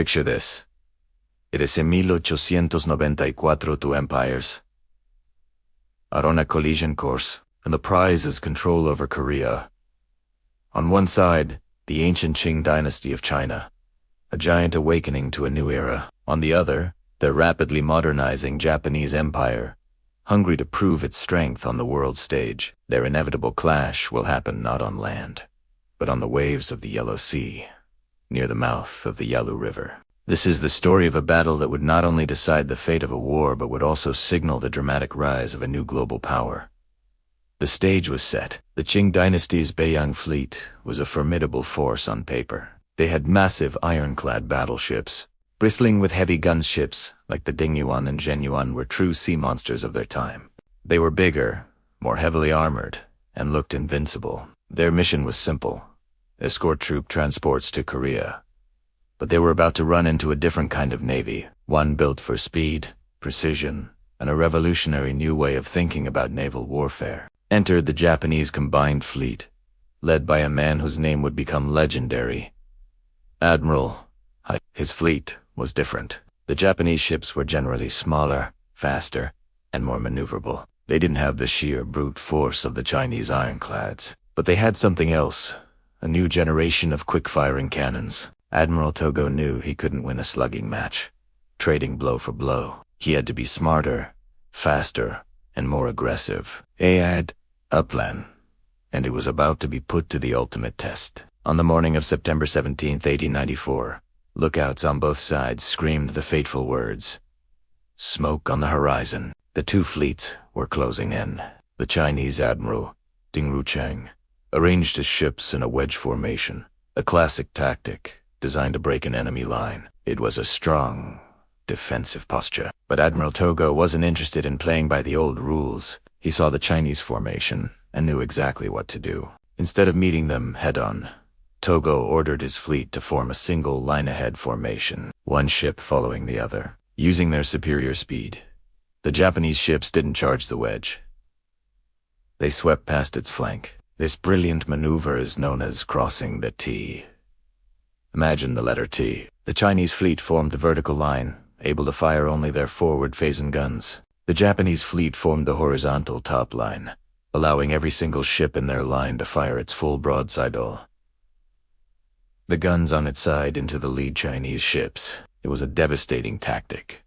Picture this. Eres en 1894 two empires are on a collision course, and the prize is control over Korea. On one side, the ancient Qing dynasty of China, a giant awakening to a new era. On the other, the rapidly modernizing Japanese empire, hungry to prove its strength on the world stage. Their inevitable clash will happen not on land, but on the waves of the Yellow Sea, near the mouth of the Yalu River. This is the story of a battle that would not only decide the fate of a war, but would also signal the dramatic rise of a new global power. The stage was set. The Qing dynasty's Beiyang fleet was a formidable force on paper. They had massive ironclad battleships, bristling with heavy gunships like the Dingyuan and Zhenyuan were true sea monsters of their time. They were bigger, more heavily armored, and looked invincible. Their mission was simple: escort troop transports to Korea. But they were about to run into a different kind of navy, one built for speed, precision, and a revolutionary new way of thinking about naval warfare. Entered the Japanese combined fleet, led by a man whose name would become legendary, Admiral Hai. His fleet was different. The Japanese ships were generally smaller, faster, and more maneuverable. They didn't have the sheer brute force of the Chinese ironclads, but they had something else, a new generation of quick-firing cannons. Admiral Togo knew he couldn't win a slugging match, trading blow for blow. He had to be smarter, faster, and more aggressive. He had a plan, and it was about to be put to the ultimate test. On the morning of September 17, 1894, lookouts on both sides screamed the fateful words, "Smoke on the horizon." The two fleets were closing in. The Chinese admiral, Ding Ruchang, arranged his ships in a wedge formation, a classic tactic designed to break an enemy line. It was a strong, defensive posture. But Admiral Togo wasn't interested in playing by the old rules. He saw the Chinese formation and knew exactly what to do. Instead of meeting them head-on, Togo ordered his fleet to form a single line-ahead formation, one ship following the other. Using their superior speed, the Japanese ships didn't charge the wedge. They swept past its flank. This brilliant maneuver is known as crossing the T. Imagine the letter T. The Chinese fleet formed a vertical line, able to fire only their forward-facing guns. The Japanese fleet formed the horizontal top line, allowing every single ship in their line to fire its full broadside hull. The guns on its side into the lead Chinese ships. It was a devastating tactic.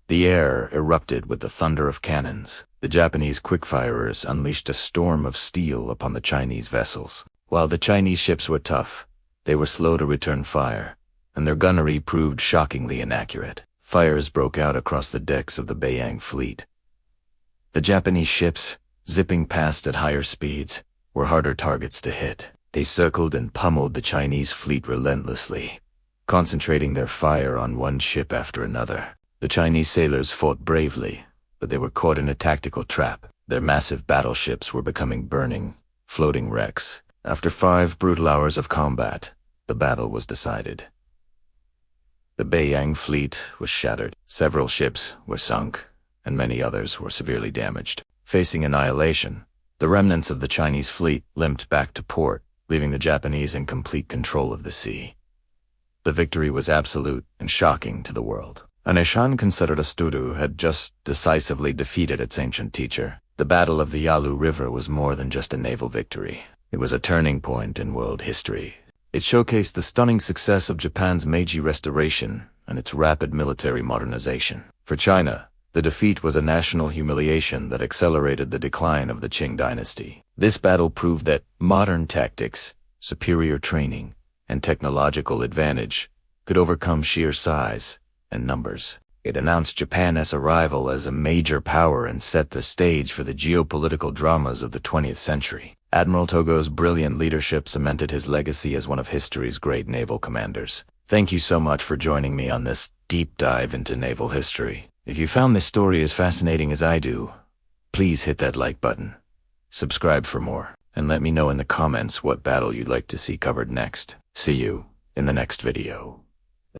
The air erupted with the thunder of cannons. The Japanese quickfirers unleashed a storm of steel upon the Chinese vessels. While the Chinese ships were tough, they were slow to return fire, and their gunnery proved shockingly inaccurate. Fires broke out across the decks of the Beiyang fleet. The Japanese ships, zipping past at higher speeds, were harder targets to hit. They circled and pummeled the Chinese fleet relentlessly, concentrating their fire on one ship after another. The Chinese sailors fought bravely, but they were caught in a tactical trap. Their massive battleships were becoming burning, floating wrecks. After 5 brutal hours of combat, the battle was decided. The Beiyang fleet was shattered. Several ships were sunk, and many others were severely damaged. Facing annihilation, the remnants of the Chinese fleet limped back to port, leaving the Japanese in complete control of the sea. The victory was absolute and shocking to the world. A nation considered Asturu had just decisively defeated its ancient teacher. The Battle of the Yalu River was more than just a naval victory. It was a turning point in world history. It showcased the stunning success of Japan's Meiji Restoration and its rapid military modernization. For China, the defeat was a national humiliation that accelerated the decline of the Qing dynasty. This battle proved that modern tactics, superior training, and technological advantage could overcome sheer size and numbers. It announced Japan's arrival as a major power and set the stage for the geopolitical dramas of the 20th century. Admiral Togo's brilliant leadership cemented his legacy as one of history's great naval commanders. Thank you so much for joining me on this deep dive into naval history. If you found this story as fascinating as I do, please hit that like button, subscribe for more, and let me know in the comments what battle you'd like to see covered next. See you in the next video.